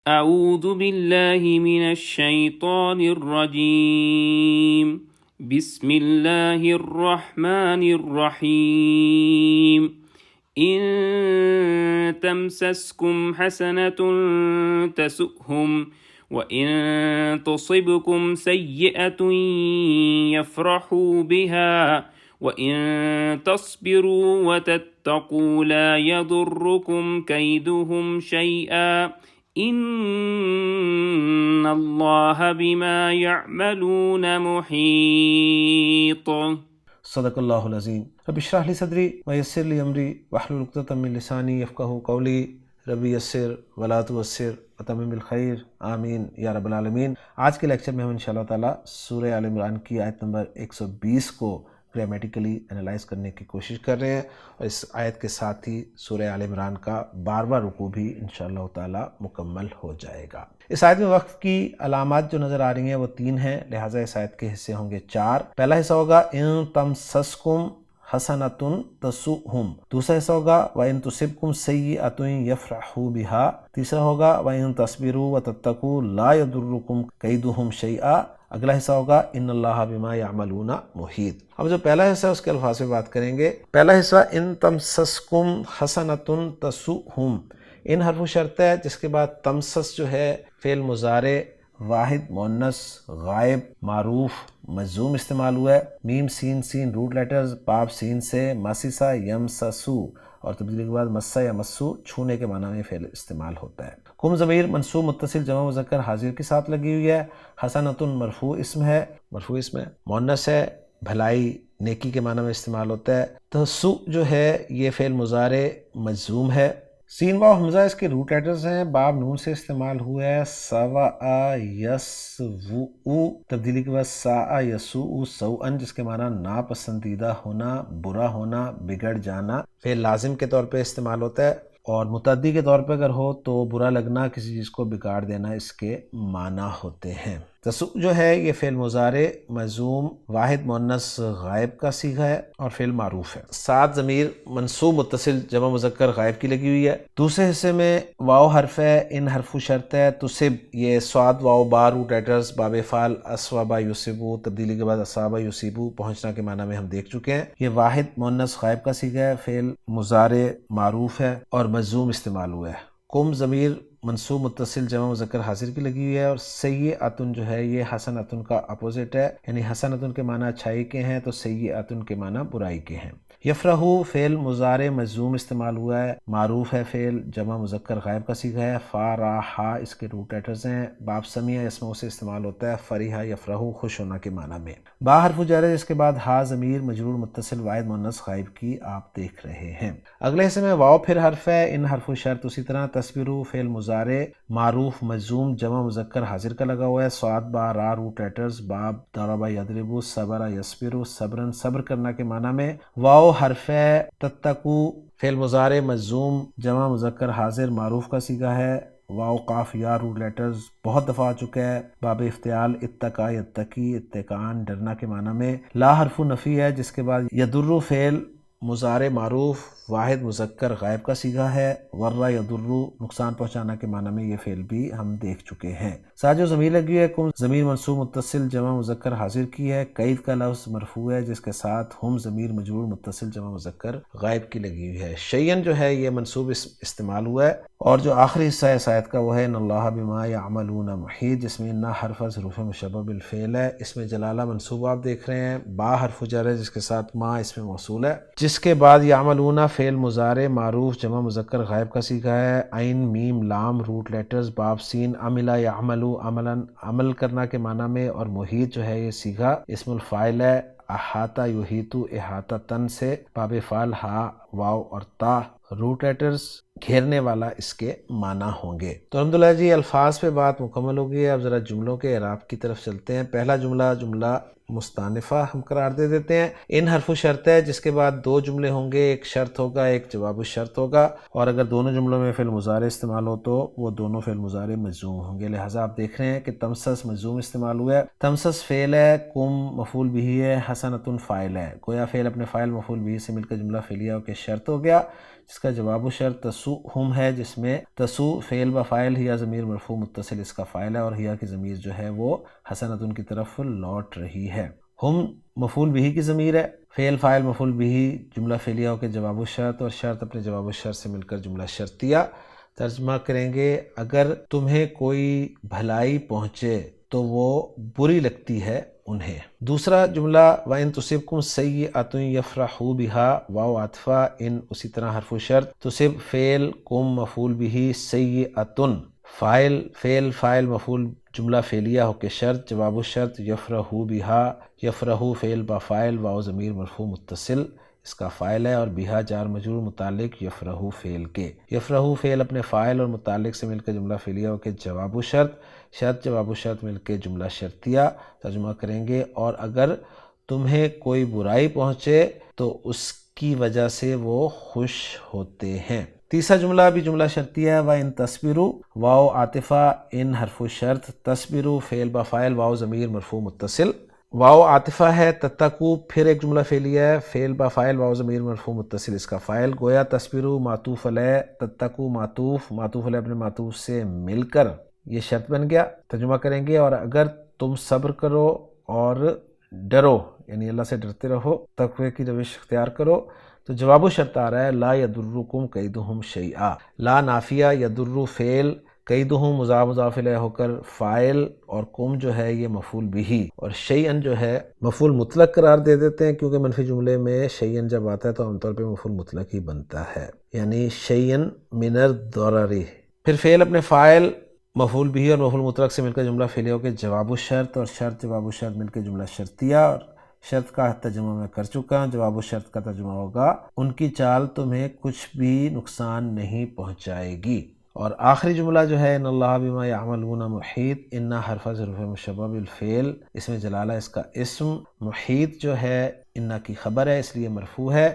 اعوذ باللہ من الشیطان الرجیم بسم اللہ الرحمن الرحیم ان تمسسکم حسنۃ تسؤہم وَإِن تُصِبْكُمْ سَيِّئَةٌ يَفْرَحُوا بِهَا وَإِن تَصْبِرُوا وَتَتَّقُوا لَا يَضُرُّكُمْ كَيْدُهُمْ شَيْئًا إِنَّ اللَّهَ بِمَا يَعْمَلُونَ مُحِيطٌ۔ صدق اللہ العظیم۔ رب اشرح لی صدری ویسر لی امری واحلل عقدۃ من لسانی یفقہوا قولی، ربی یسر ولا تعسر وتمم بالخیر، آمین یا رب العالمین۔ آج کے لیکچر میں ہم انشاءاللہ تعالی سورہ آل عمران کی آیت نمبر 120 کو گرامیٹیکلی انالائز کرنے کی کوشش کر رہے ہیں، اور اس آیت کے ساتھ ہی سورہ آل عمران کا 12واں رکوع بھی انشاءاللہ تعالی مکمل ہو جائے گا۔ اس آیت میں وقف کی علامات جو نظر آ رہی ہیں وہ 3 ہیں، لہٰذا اس آیت کے حصے ہوں گے 4۔ پہلا حصہ ہوگا ان تمسسکم حسنۃ تسؤہم، دوسرا حصہ ہوگا وَإِن تُصِبْكُمْ سَيِّئَةٌ يَفْرَحُوا بِهَا، تیسرا ہوگا وَإِن تَصْبِرُوا وَتَتَّقُوا لَا يَضُرُّكُمْ كَيْدُهُمْ شَيْئًا، اگلا حصہ ہوگا ان اللہ بما یعملون محیط۔ ہم جو پہلا حصہ ہے اس کے الفاظ پہ بات کریں گے۔ پہلا حصہ ان تمسسکم حسنۃ تسؤہم، ان حرف شرط ہے جس کے بعد تمسس جو ہے فعل مضارع واحد مؤنث غائب معروف مجزوم استعمال ہوا ہے، میم سین سین روٹ لیٹرز باب سین سے مسسا یمسسو، اور تبدیلی کے بعد مسا یا مسو چھونے کے معنی میں فعل استعمال ہوتا ہے۔ کم ضمیر منصوب متصل جمع مذکر حاضر کے ساتھ لگی ہوئی ہے۔ حسنۃ مرفوع اسم ہے، مؤنث ہے، بھلائی نیکی کے معنی میں استعمال ہوتا ہے۔ تسؤ جو ہے یہ فعل مضارع مجزوم ہے۔ سین واو حمزہ اس کے روٹ لیٹرز ہیں، باب نون سے استعمال ہوا ہے، سواء یسوء تبدیلی کے بعد ساء یسوء سوءا، جس کے معنی ناپسندیدہ ہونا، برا ہونا، بگڑ جانا، فعل لازم کے طور پہ استعمال ہوتا ہے، اور متعدی کے طور پہ اگر ہو تو برا لگنا، کسی چیز کو بگاڑ دینا اس کے معنی ہوتے ہیں۔ تسؤ جو ہے یہ فعل مضارع مجزوم واحد مؤنث غائب کا صیغہ ہے اور فعل معروف ہے۔ 7 ضمیر منصوب متصل جمع مذکر غائب کی لگی ہوئی ہے۔ دوسرے حصے میں واو حرف ہے، ان حرف شرط ہے، تصب یہ صاد واو با روٹ لیٹرز باب فعل اصوب یصبو تبدیلی کے بعد اصاب یصیبو پہنچنا کے معنی میں ہم دیکھ چکے ہیں۔ یہ واحد مؤنث غائب کا صیغہ ہے، فعل مضارع معروف ہے اور مجزوم استعمال ہوا ہے۔ قم ضمیر منصوب متصل جمع مذکر حاضر کی لگی ہوئی ہے، اور سیئۃ جو ہے یہ حسنۃ کا اپوزٹ ہے، یعنی حسنۃ کے معنی اچھائی کے ہیں تو سیئۃ کے معنی برائی کے ہیں۔ یفرحو فعل مضارع مجزوم استعمال ہوا ہے، معروف ہے، فعل جمع مذکر غائب کا صیغہ ہے، فارحا اس کے روٹ لیٹرز ہیں، باب سمیع اسموں سے استعمال ہوتا ہے، فریحا یفرحو خوش ہونا کے معنی میں۔ با حرف جر ہے جس کے بعد ہا ضمیر مجرور متصل واحد مؤنث غائب کی آپ دیکھ رہے ہیں۔ اگلے حصے میں واو پھر حرف ہے، ان حرف شرط اسی طرح تصبرو فعل مضارع معروف مجزوم جمع مذکر حاضر کا لگا ہوا ہے، صاد با را روٹ لیٹرز باب ضرب یضرب صبر یصبر صبرن صبر کرنا کے معنی میں۔ واو حرف ہے، تتقو فعل مضارع مجزوم جمع مذکر حاضر معروف کا صیغہ ہے، واو قاف یا روٹ لیٹرز بہت دفعہ آ چکا ہے، باب افتعال اتقا یتقی اتقان ڈرنا کے معنی میں۔ لا حرف نفی ہے جس کے بعد یضر فعل مضارع معروف واحد مذکر غائب کا صیغہ ہے، ورہ یضر نقصان پہنچانا کے معنی میں، یہ فعل بھی ہم دیکھ چکے ہیں۔ ساتھ جو ضمیر لگی ہے کم ضمیر منصوب متصل جمع مذکر حاضر کی ہے، قید کا لفظ مرفوع ہے جس کے ساتھ ہم ضمیر مجرور متصل جمع مذکر غائب کی لگی ہوئی ہے۔ شیئن جو ہے یہ منصوب استعمال ہوا ہے، اور جو آخری حصہ ہے اس آیت کا وہ ہے ان اللہ بما یعملون محیط، جس میں نا حرف حروف مشبہ بالفعل ہے، اس میں جلالہ منصوب آپ دیکھ رہے ہیں، با حرف جر ہے جس کے ساتھ ما اس میں موصول ہے، جس کے بعد یعملون فعل مضارع معروف جمع مذکر غائب کا صیغہ ہے، عین میم لام روٹ لیٹرز باب سین عمل یعملو عملا عمل کرنا کے معنی میں، اور محیط جو ہے یہ صیغہ اسم الفاعل ہے، احاطہ یحیطو احاطتن سے، باب فعل ہا واو اور تا روٹ لیٹرز گھیرنے والا اس کے معنی ہوں گے۔ تو الحمدللہ جی الفاظ پہ بات مکمل ہو گئی ہے، اب ذرا جملوں کے اعراب کی طرف چلتے ہیں۔ پہلا جملہ مستانفہ ہم قرار دے دیتے ہیں۔ ان حرف شرط ہے جس کے بعد دو جملے ہوں گے، ایک شرط ہوگا ایک جواب الشرط ہوگا، اور اگر دونوں جملوں میں فعل مضارع استعمال ہو تو وہ دونوں فعل مضارع مجزوم ہوں گے۔ لہٰذا آپ دیکھ رہے ہیں کہ تمسس مجزوم استعمال ہوا ہے، تمسس فعل ہے، کم مفعول بہ ہے، حسنۃ فاعل ہے۔ گویا فعل اپنے فاعل مفعول بہ سے مل کر جملہ فعلیہ ہو کے شرط ہو گیا، جس کا جواب الشرط تسؤہم ہے، جس میں تسو فعل با فاعل ہیا ضمیر مرفوع متصل اس کا فاعل ہے، اور ہیا کی ضمیر جو ہے وہ حسنۃ کی طرف لوٹ رہی ہے۔ ہم مفعول بہ کی ضمیر ہے، فعل فاعل مفعول بہ جملہ فعلیہ ہو کے جواب الشرط، اور شرط اپنے جواب الشرط سے مل کر جملہ شرطیہ۔ ترجمہ کریں گے، اگر تمہیں کوئی بھلائی پہنچے تو وہ بری لگتی ہے انہیں۔ دوسرا جملہ وَإِن تُصِبْكُمْ سَيِّئَةٌ يَفْرَحُوا بِهَا واو عاطفہ ان اسی طرح حرف شرط، تصب فعل کم مفعول بہ، سیئۃ فاعل فعل فاعل مفعول جملہ فعلیہ ہو کے شرط، جواب الشرط یفرحوا بها، یفرحوا فعل با فاعل، واو ضمیر مرفوع متصل اس کا فاعل ہے، اور بہا جار مجرور متعلق یفرحوا فعل کے۔ یفرحوا فعل اپنے فاعل اور متعلق سے مل کر جملہ فعلیہ ہو کے جواب الشرط، شرط جواب الشرط مل کے جملہ شرطیہ۔ ترجمہ کریں گے، اور اگر تمہیں کوئی برائی پہنچے تو اس کی وجہ سے وہ خوش ہوتے ہیں۔ تیسرا جملہ بھی جملہ شرطیہ ہے، وَإِن تَصْبِرُوا واو عاطفہ ان حرف شرط، تَصْبِرُوا فعل با فاعل، واو ضمیر مرفوع متصل، واو عاطفہ ہے، تتقوا پھر ایک جملہ فعلیہ ہے، فعل با فاعل، واو ضمیر مرفوع متصل اس کا فاعل، گویا تَصْبِرُوا معطوف علیہ، تتقوا معطوف علیہ اپنے معطوف سے مل کر یہ شرط بن گیا۔ ترجمہ کریں گے، اور اگر تم صبر کرو اور ڈرو، یعنی اللہ سے ڈرتے رہو، تقوی کی روش اختیار کرو، تو جواب الشرط آ رہا ہے لا یضرکم کیدہم شیئا۔ لا نافیہ، یضر فعل، کیدہم مضاف الیہ ہو کر فاعل، اور کم جو ہے یہ مفعول بہ، اور شیئن جو ہے مفعول مطلق قرار دے دیتے ہیں، کیونکہ منفی جملے میں شیئن جب آتا ہے تو عام طور پہ مفعول مطلق ہی بنتا ہے، یعنی شیئن من الضرر۔ پھر فعل اپنے فاعل مفعول بہ اور مفعول مطلق سے مل کر جملہ فعلیہ ہو کے جواب الشرط، اور شرط جواب الشرط مل کے جملہ شرطیہ، اور شرط کا ترجمہ میں کر چکا ہوں، جواب الشرط کا ترجمہ ہوگا ان کی چال تمہیں کچھ بھی نقصان نہیں پہنچائے گی۔ اور آخری جملہ جو ہے ان اللہ بما یعملون محیط، ان حرف ظرف مشبہ بالفعل، اس میں جلالہ اس کا اسم، محیط جو ہے ان کی خبر ہے اس لیے مرفوع ہے،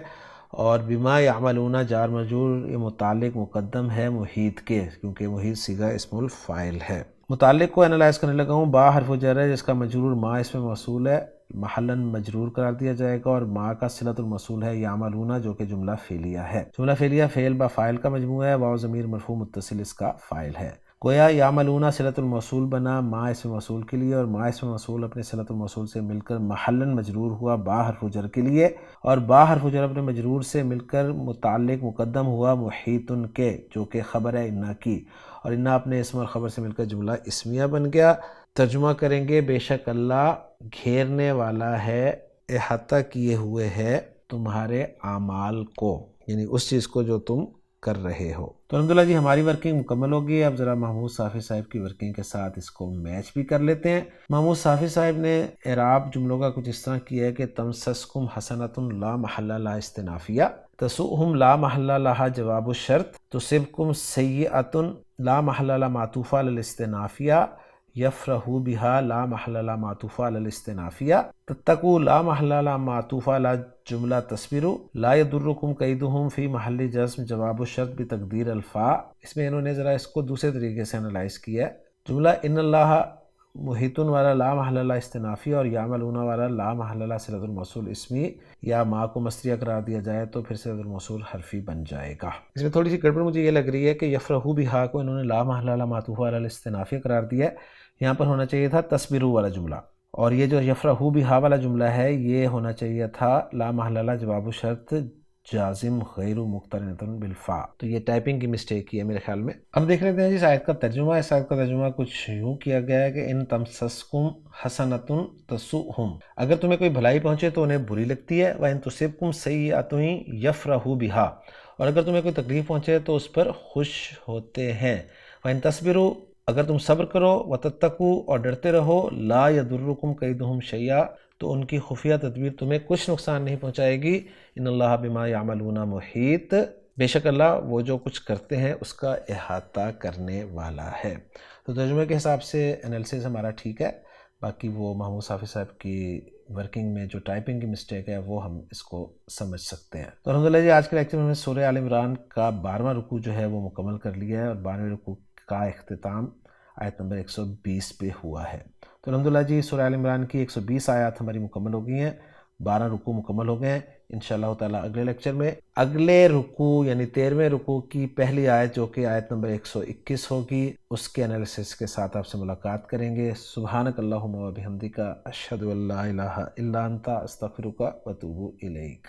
اور بما یعملون جار مجرور یہ متعلق مقدم ہے محیط کے، کیونکہ محیط صیغہ اسم الفاعل ہے۔ متعلق کو انالائز کرنے لگا ہوں، با حرف جر ہے جس کا مجرور ما اس میں موصول ہے، محلاً مجرور قرار دیا جائے گا، اور ما کا صلۃ الموصول ہے یعملون جو کہ جملہ فعلیہ ہے۔ جملہ فعلیہ فعل با فاعل کا مجموعہ ہے، واو ضمیر مرفوع متصل اس کا فاعل ہے۔ گویا یعملون صلۃ الموصول بنا ما اسم موصول کے لیے، اور ما اسم موصول اپنے صلۃ الموصول سے مل کر محلاً مجرور ہوا با حرف جر کے لیے، اور با حرف جر اپنے مجرور سے مل کر متعلق مقدم ہوا محیطن کے جو کہ خبر ہے انا کی، اور انا اپنے اسم اور خبر سے مل کر جملہ اسمیہ بن گیا۔ ترجمہ کریں گے، بے شک اللہ گھیرنے والا ہے، احاطہ کیے ہوئے ہے تمہارے اعمال کو، یعنی اس چیز کو جو تم کر رہے ہو۔ تو الحمدللہ جی ہماری ورکنگ مکمل ہوگی، اب ذرا محمود صافی صاحب کی ورکنگ کے ساتھ اس کو میچ بھی کر لیتے ہیں۔ محمود صافی صاحب نے اعراب جملوں کا کچھ اس طرح کیا ہے کہ تمسسکم حسنۃ لا محل لہا استنافیہ، تسؤہم لا محل لہا جواب الشرط، تصبکم سیئۃ لا محل لہا معطوفہ علی الاستنافیہ، یفرحوا بها لا محل لہا معطوفہ علی الاستنافیہ، تتقوا لا محل لہا معطوفہ علی جملہ تصبروا، لا یضرکم کیدہم فی محل جزم جواب الشرط بتقدیر الفاء۔ اس میں انہوں نے ذرا اس کو دوسرے طریقے سے انالائز کیا ہے۔ جملہ ان اللہ محیطن والا لا محل لہا استنافیہ، اور یعملون والا لا محل لہا صلۃ الموصول اسمی، یا ما کو مصدریہ قرار دیا جائے تو پھر صلۃ الموصول حرفی بن جائے گا۔ اس میں تھوڑی سی گڑبڑ مجھے یہ لگ رہی ہے کہ یفرحوا بها کو انہوں نے لا محل لہا معطوفہ علی الاستنافیہ قرار دیا ہے، یہاں پر ہونا چاہیے تھا تصبروا والا جملہ، اور یہ جو یفرحوا بها والا جملہ ہے یہ ہونا چاہیے تھا لا محل لہا جواب الشرط جازم غیر مقترنۃ بالفاء۔ تو یہ ٹائپنگ کی مسٹیک ہی ہے میرے خیال میں۔ اب دیکھ لیتے ہیں جی اس آیت کا ترجمہ۔ اس آیت کا ترجمہ کچھ یوں کیا گیا ہے کہ ان تمسسکم حسنۃ تسؤہم، اگر تمہیں کوئی بھلائی پہنچے تو انہیں بری لگتی ہے، وان تصبکم سیئۃ یفرحوا بها، اور اگر تمہیں کوئی تکلیف پہنچے تو اس پر خوش ہوتے ہیں، وان تصبروا، اگر تم صبر کرو، وتتقوا، اور ڈرتے رہو، لا یضرکم کیدہم شیئا، تو ان کی خفیہ تدبیر تمہیں کچھ نقصان نہیں پہنچائے گی، ان اللہ بما یعملون محیط، بے شک اللہ وہ جو کچھ کرتے ہیں اس کا احاطہ کرنے والا ہے۔ تو ترجمے کے حساب سے انالیسس ہمارا ٹھیک ہے، باقی وہ محمود صافی صاحب کی ورکنگ میں جو ٹائپنگ کی مسٹیک ہے وہ ہم اس کو سمجھ سکتے ہیں۔ تو الحمدللہ جی آج کے لیکچر میں ہم نے سورہ آل عمران کا 12واں رکوع جو ہے وہ مکمل کر لیا ہے، اور 12ویں رکوع کا اختتام آیت نمبر 120 پہ ہوا ہے۔ تو الحمدللہ جی سورہ آل عمران کی 120 آیات ہماری مکمل ہو گئی ہیں، 12 رکوع مکمل ہو گئے ہیں۔ انشاءاللہ تعالیٰ اگلے لیکچر میں اگلے رکوع یعنی 13ویں رکوع کی پہلی آیت جو کہ آیت نمبر 121 ہوگی، اس کے انالیسس کے ساتھ آپ سے ملاقات کریں گے۔ سبحانک اللہم و بحمدک، اشہد ان لا الہ الا انت، استغفرک و اتوب الیک۔